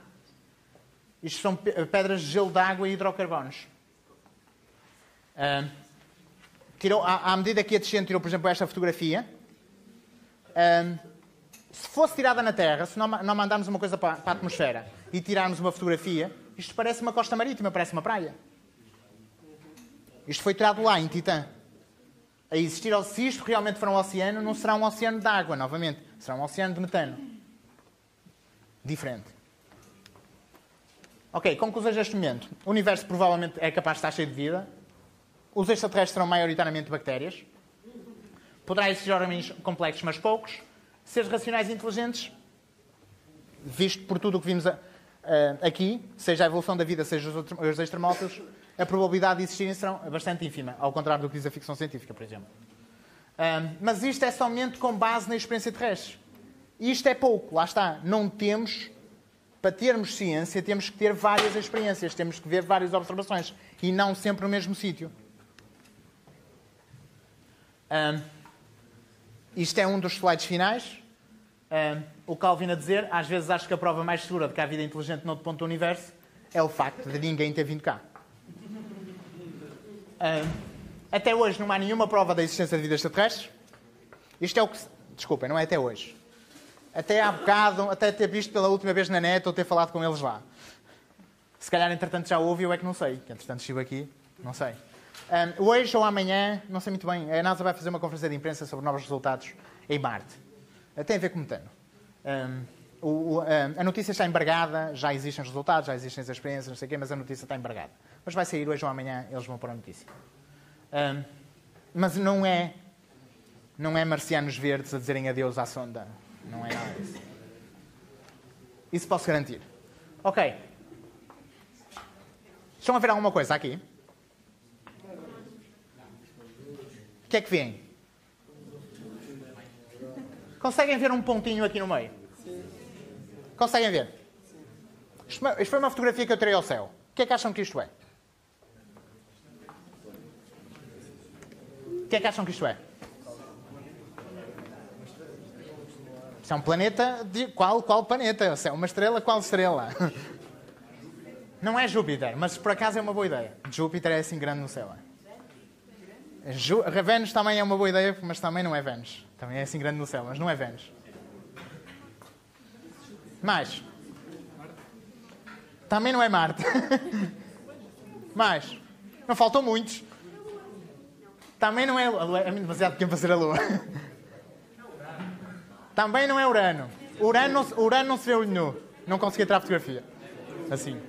Isto são pedras de gelo de água e hidrocarbonos. À medida que ia descendo, tirou, por exemplo, esta fotografia. Se fosse tirada na Terra, se não mandarmos uma coisa para a atmosfera e tirarmos uma fotografia, isto parece uma costa marítima, parece uma praia. Isto foi tirado lá, em Titã. A existir, se isto realmente for um oceano, não será um oceano de água, novamente. Será um oceano de metano. Diferente. Ok, conclusões deste momento. O universo provavelmente é capaz de estar cheio de vida. Os extraterrestres serão maioritariamente bactérias. Poderá existir organismos complexos, mas poucos. Seres racionais e inteligentes, visto por tudo o que vimos aqui, seja a evolução da vida, seja os extremófilos, a probabilidade de existirem será bastante ínfima, ao contrário do que diz a ficção científica, por exemplo. Mas isto é somente com base na experiência terrestre. Isto é pouco, lá está. Não temos, para termos ciência, temos que ter várias experiências, temos que ver várias observações, e não sempre no mesmo sítio. Isto é um dos slides finais. O Calvin a dizer, às vezes acho que a prova mais segura de que há vida inteligente noutro ponto do universo é o facto de ninguém ter vindo cá. Até hoje não há nenhuma prova da existência de vida extraterrestre. Isto é o que... Desculpem, não é até hoje. Até há bocado, até ter visto pela última vez na net ou ter falado com eles lá. Se calhar, entretanto, já houve, eu é que não sei. Que, entretanto, estive aqui, não sei. Hoje ou amanhã, não sei muito bem, a NASA vai fazer uma conferência de imprensa sobre novos resultados em Marte. Tem a ver com metano. A notícia está embargada, já existem os resultados, já existem as experiências, não sei o quê, mas a notícia está embargada. Mas vai sair hoje ou amanhã, eles vão pôr a notícia. Mas não é marcianos verdes a dizerem adeus à sonda. Não é nada disso. Isso posso garantir. Ok. Estão a ver alguma coisa aqui? O que é que vêem? Conseguem ver um pontinho aqui no meio? Conseguem ver? Isto foi uma fotografia que eu tirei ao céu. O que é que acham que isto é? O que é que acham que isto é? Isto é um planeta de... Qual planeta? É uma estrela? Qual estrela? Não é Júpiter, mas por acaso é uma boa ideia. Júpiter é assim grande no céu. Vênus também é uma boa ideia, mas também não é Vênus. Também é assim grande no céu, mas não é Vênus. Mais. Também não é Marte. Mais. Não faltam muitos. Também não é... A Lua é demasiado pequeno para ser a Lua. Também não é Urano. Urano não se vê olho nu. Não consegui tirar a fotografia. Assim.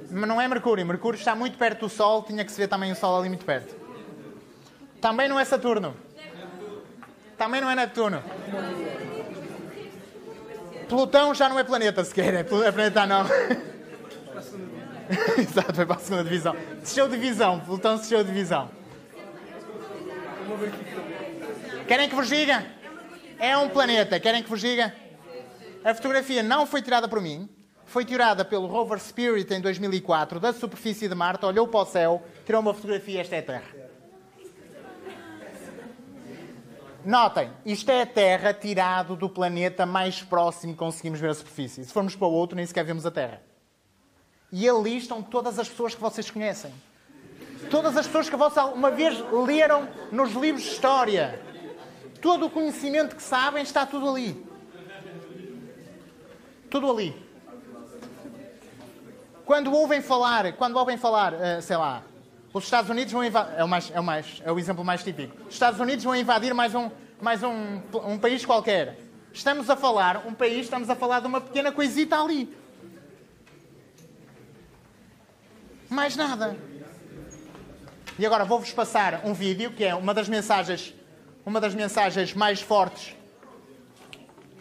Mas não é Mercúrio. Mercúrio está muito perto do Sol. Tinha que se ver também o Sol ali muito perto. Também não é Saturno. Também não é Neptuno. Plutão já não é planeta sequer. É planeta não. Exato, foi para a segunda divisão. Desceu divisão. Plutão desceu divisão. Querem que vos diga? É um planeta. Querem que vos diga? A fotografia não foi tirada por mim. foi tirada pelo rover Spirit em 2004 da superfície de Marte, olhou para o céu, tirou uma fotografia e esta é a Terra. Notem, isto é a Terra tirado do planeta mais próximo que conseguimos ver a superfície. Se formos para o outro, nem sequer vemos a Terra. E ali estão todas as pessoas que vocês conhecem. Todas as pessoas que vocês uma vez leram nos livros de história. Todo o conhecimento que sabem está tudo ali. Tudo ali. Quando ouvem falar, sei lá, os Estados Unidos vão invadir, é o exemplo mais típico. Os Estados Unidos vão invadir mais um país qualquer. Estamos a falar de uma pequena coisita ali. Mais nada. E agora vou-vos passar um vídeo que é uma das mensagens mais fortes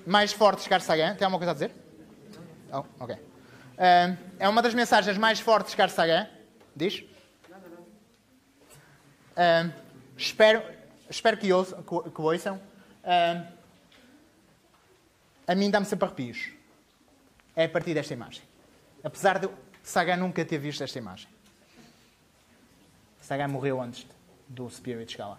de Carl Sagan. Tem alguma coisa a dizer? Oh, ok. É uma das mensagens mais fortes de Carl Sagan. Diz? Espero que ouçam. A mim dá-me sempre arrepios. É a partir desta imagem. Apesar de Sagan nunca ter visto esta imagem. Sagan morreu antes do Spirit chegar lá.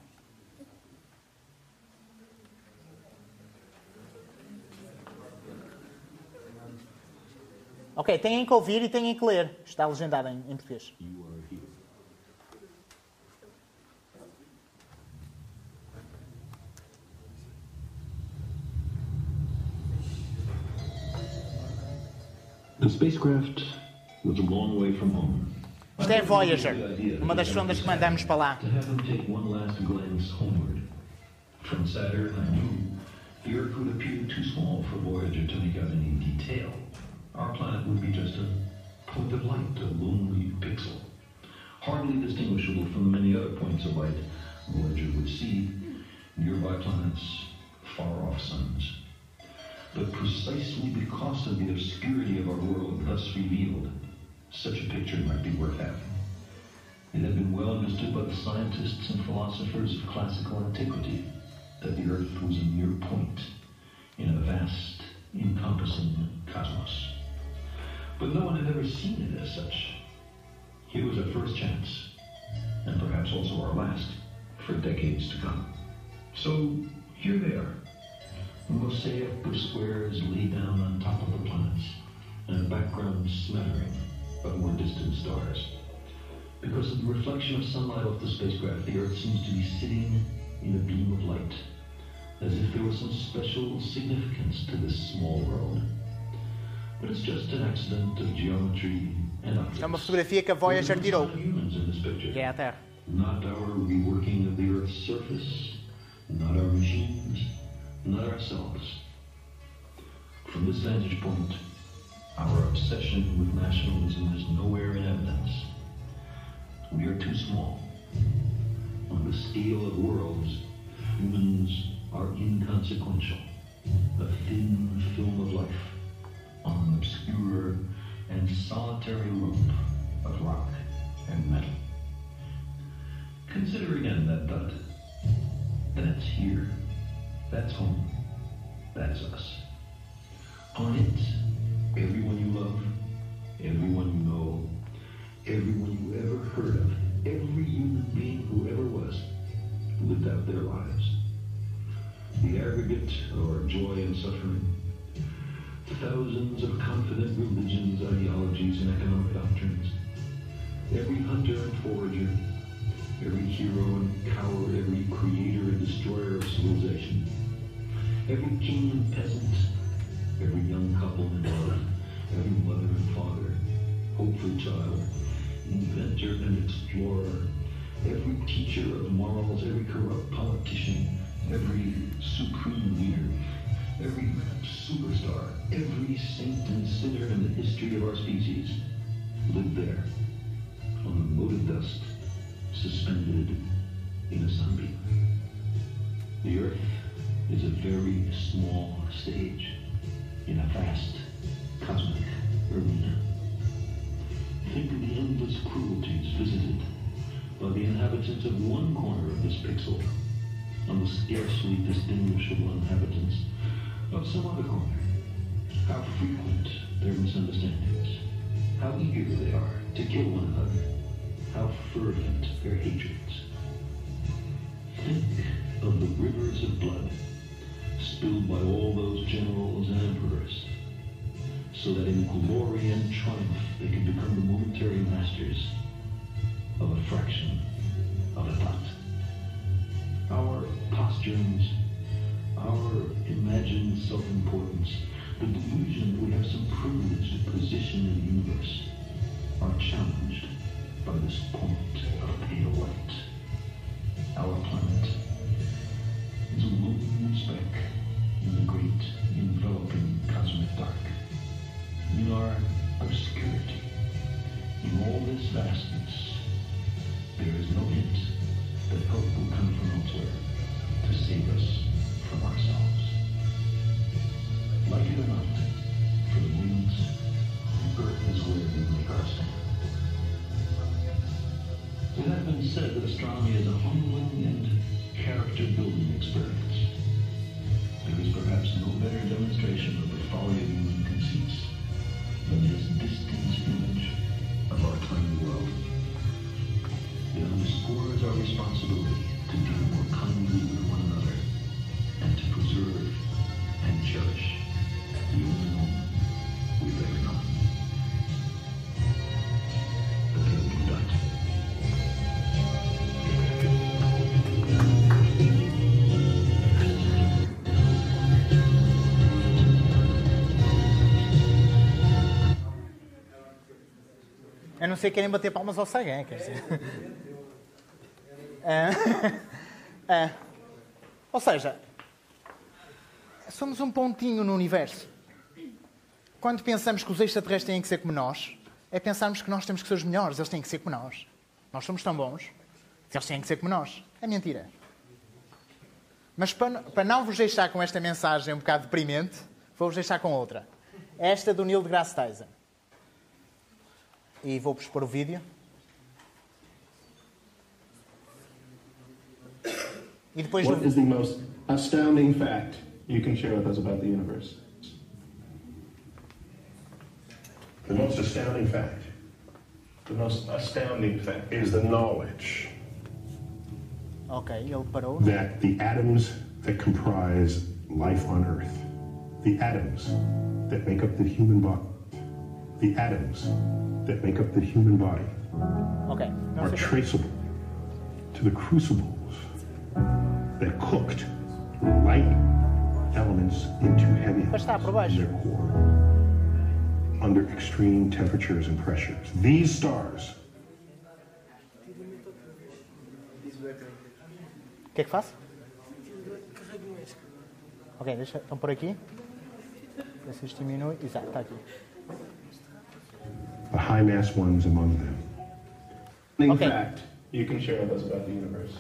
Ok, têm que ouvir e têm que ler. Está legendado em português. The spacecraft was a long way from home. Isto é Voyager, uma das sondas que mandamos para lá. To have them take one last glance homeward. From Saturn, I knew the Earth would appear too small for Voyager to make out any detail. Our planet would be just a point of light, a lonely pixel, hardly distinguishable from the many other points of light Voyager would see, nearby planets, far-off suns. But precisely because of the obscurity of our world thus revealed, such a picture might be worth having. It had been well understood by the scientists and philosophers of classical antiquity that the Earth was a mere point in a vast, encompassing cosmos. But no one had ever seen it as such. Here was our first chance, and perhaps also our last, for decades to come. So, here they are. A mosaic of squares laid down on top of the planets, and a background smattering of more distant stars. Because of the reflection of sunlight off the spacecraft, the Earth seems to be sitting in a beam of light, as if there was some special significance to this small world. But it's just an accident of geometry and optics. É uma fotografia que a Voyager tirou. Humans in this picture. Que é a Terra. Not our reworking of the Earth's surface, not our machines, not ourselves. From this vantage point, our obsession with nationalism is nowhere in evidence. We are too small. On the scale of worlds, humans are inconsequential. A thin film of life on an obscure and solitary lump of rock and metal. Consider again that dot. That's here. That's home. That's us. On it, everyone you love, everyone you know, everyone you ever heard of, every human being who ever was, lived out their lives. The aggregate of our joy and suffering, thousands of confident religions, ideologies, and economic doctrines, every hunter and forager, every hero and coward, every creator and destroyer of civilization, every king and peasant, every young couple and love, every mother and father, hopeful child, inventor and explorer, every teacher of morals, every corrupt politician, every supreme leader, every superstar, every saint and sinner in the history of our species lived there, on the mote of dust, suspended in a sunbeam. The Earth is a very small stage in a vast cosmic arena. Think of the endless cruelties visited by the inhabitants of one corner of this pixel on the scarcely distinguishable inhabitants of some other corner. how frequent their misunderstandings, how eager they are to kill one another, how fervent their hatreds. Think of the rivers of blood spilled by all those generals and emperors, so that in glory and triumph they could become the momentary masters of a fraction of a thought. Our posturings, our imagined self-importance, the delusion that we have some privileged position in the universe, are challenged by this point of pale light. Our planet is a lone speck in the great enveloping cosmic dark. In our obscurity, in all this vastness, there is no hint that help will come from elsewhere to save us from ourselves. Like it or not, for the moment, the earth is where we make our stand. It has been said that astronomy is a humbling and character-building experience. There is perhaps no better demonstration of the folly of human conceits than this distant image of our tiny world. It underscores our responsibility to deal more kindly with one another and to preserve and cherish the only home we've ever known. The Pale Blue Dot. A não ser que querem bater palmas ao Sagan, quer dizer. Ou seja, somos um pontinho no universo. Quando pensamos que os extraterrestres têm que ser como nós, é pensarmos que nós temos que ser os melhores, eles têm que ser como nós. Nós somos tão bons, que eles têm que ser como nós. É mentira. Mas para não vos deixar com esta mensagem um bocado deprimente, vou-vos deixar com outra. Esta do Neil deGrasse Tyson. E vou-vos pôr o vídeo. E depois What is the most astounding fact you can share with us about the universe? The most astounding fact. The most astounding fact is the knowledge Ok, ele parou. that the atoms that comprise life on Earth, the atoms that make up the human body, the atoms that make up the human body Ok. Não are sei. traceable to the crucibles that cooked light elements into heavy Mas está por elements in baixo. their core under extreme temperatures and pressures. These stars O que é que faço? Ok, deixa. Então por aqui. Ver se isto diminui. Exato, está aqui. the high mass ones among them. Okay. Fact you can share with us about the universe.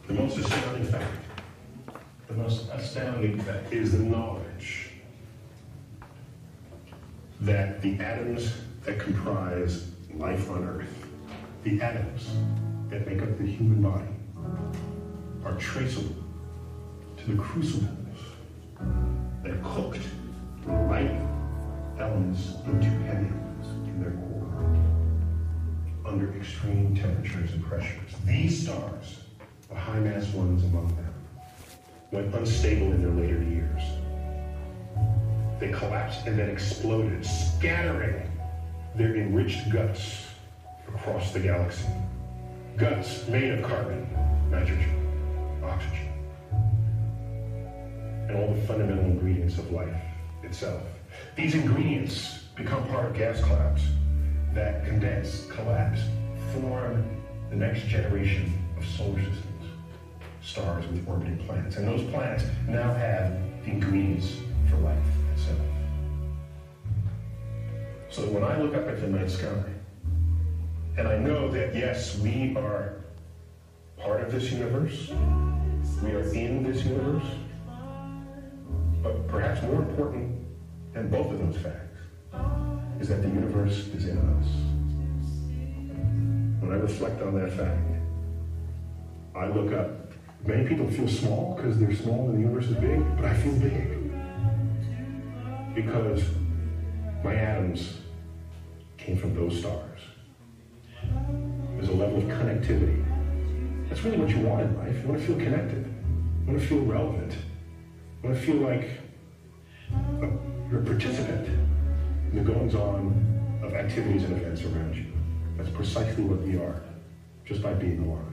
The most astounding fact, the most astounding fact is the knowledge that the atoms that comprise life on Earth, the atoms that make up the human body, are traceable to the crucibles that cooked light elements into heavy elements in their core under extreme temperatures and pressures. These stars, the high mass ones among them, went unstable in their later years. They collapsed and then exploded, scattering their enriched guts across the galaxy. Guts made of carbon, nitrogen, oxygen, and all the fundamental ingredients of life itself. These ingredients become part of gas clouds that condense, collapse, form the next generation of solar systems, stars with orbiting planets. And those planets now have the ingredients for life itself. So when I look up at the night sky, and I know that, yes, we are part of this universe, we are in this universe, but perhaps more important than both of those facts is that the universe is in us. When I reflect on that fact, I look up. Many people feel small because they're small and the universe is big, but I feel big because my atoms came from those stars. There's a level of connectivity. That's really what you want in life. You want to feel connected. You want to feel relevant. You want to feel like you're a participant in the goings-on of activities and events around you. That's precisely what we are, just by being alive.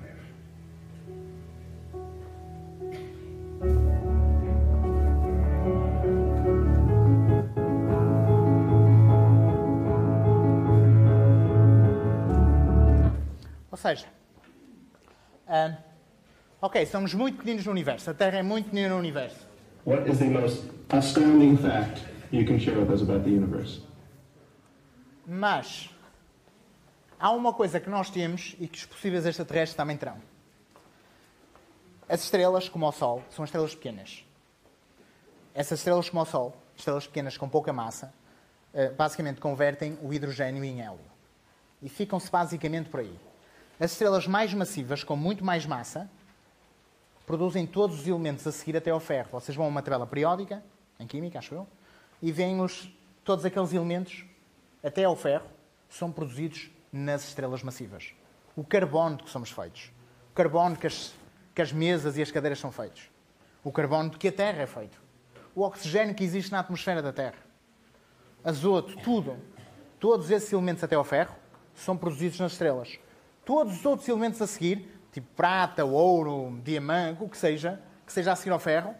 Ou seja, ok, somos muito pequeninos no universo. A Terra é muito pequenina no universo. What is the most astounding fact you can share with us about the universe? Mas há uma coisa que nós temos e que os possíveis extraterrestres também terão. As estrelas, como o Sol, são estrelas pequenas. Essas estrelas, como o Sol, estrelas pequenas com pouca massa, basicamente convertem o hidrogênio em hélio. E ficam-se basicamente por aí. As estrelas mais massivas, com muito mais massa, produzem todos os elementos a seguir até ao ferro. Vocês vão a uma tabela periódica, em química, acho eu, e veem todos aqueles elementos até ao ferro são produzidos nas estrelas massivas. O carbono de que somos feitos. O carbono que as mesas e as cadeiras são feitos. O carbono de que a Terra é feito. O oxigênio que existe na atmosfera da Terra. Azoto, tudo. Todos esses elementos até ao ferro são produzidos nas estrelas. Todos os outros elementos a seguir, tipo prata, ouro, diamante, o que seja a seguir ao ferro,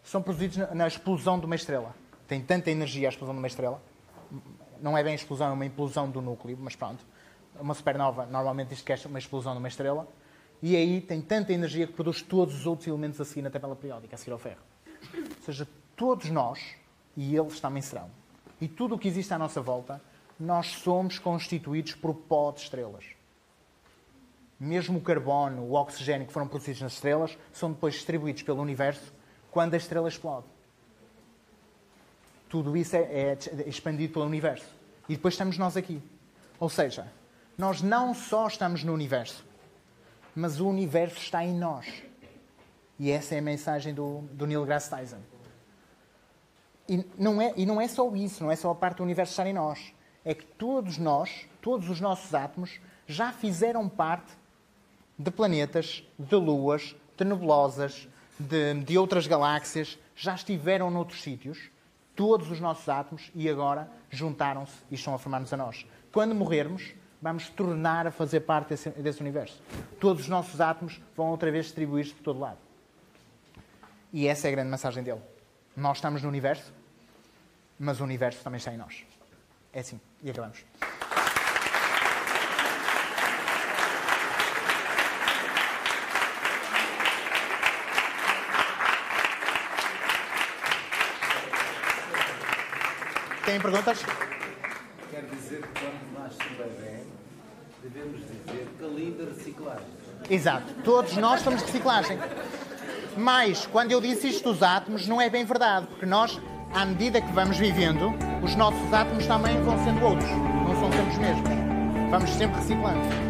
são produzidos na explosão de uma estrela. Tem tanta energia a explosão de uma estrela. Não é bem a explosão, é uma implosão do núcleo, mas pronto. Uma supernova, normalmente isto quer uma explosão de uma estrela. E aí tem tanta energia que produz todos os outros elementos a seguir na tabela periódica, a seguir ao ferro. Ou seja, todos nós, e eles também serão, e tudo o que existe à nossa volta, nós somos constituídos por pó de estrelas. Mesmo o carbono, o oxigênio que foram produzidos nas estrelas, são depois distribuídos pelo universo quando a estrela explode. Tudo isso é expandido pelo universo. E depois estamos nós aqui. Ou seja, nós não só estamos no universo, mas o universo está em nós. E essa é a mensagem do Neil deGrasse Tyson. E não é só isso, não é só a parte do universo estar em nós. É que todos nós, todos os nossos átomos, já fizeram parte de planetas, de luas, de nebulosas, de outras galáxias, já estiveram noutros sítios, todos os nossos átomos, e agora juntaram-se e estão a formar-nos a nós. Quando morrermos, vamos tornar a fazer parte desse universo. Todos os nossos átomos vão outra vez distribuir-se por todo lado. E essa é a grande mensagem dele. Nós estamos no universo, mas o universo também está em nós. É assim. E acabamos. Têm perguntas? Quer dizer que quando nasce um bebê, devemos dizer que linda reciclagem. Exato. Todos nós somos reciclagem. Mas, quando eu disse isto dos átomos, não é bem verdade. Porque nós, à medida que vamos vivendo, os nossos átomos também vão sendo outros. Não são sempre os mesmos. Vamos sempre reciclando.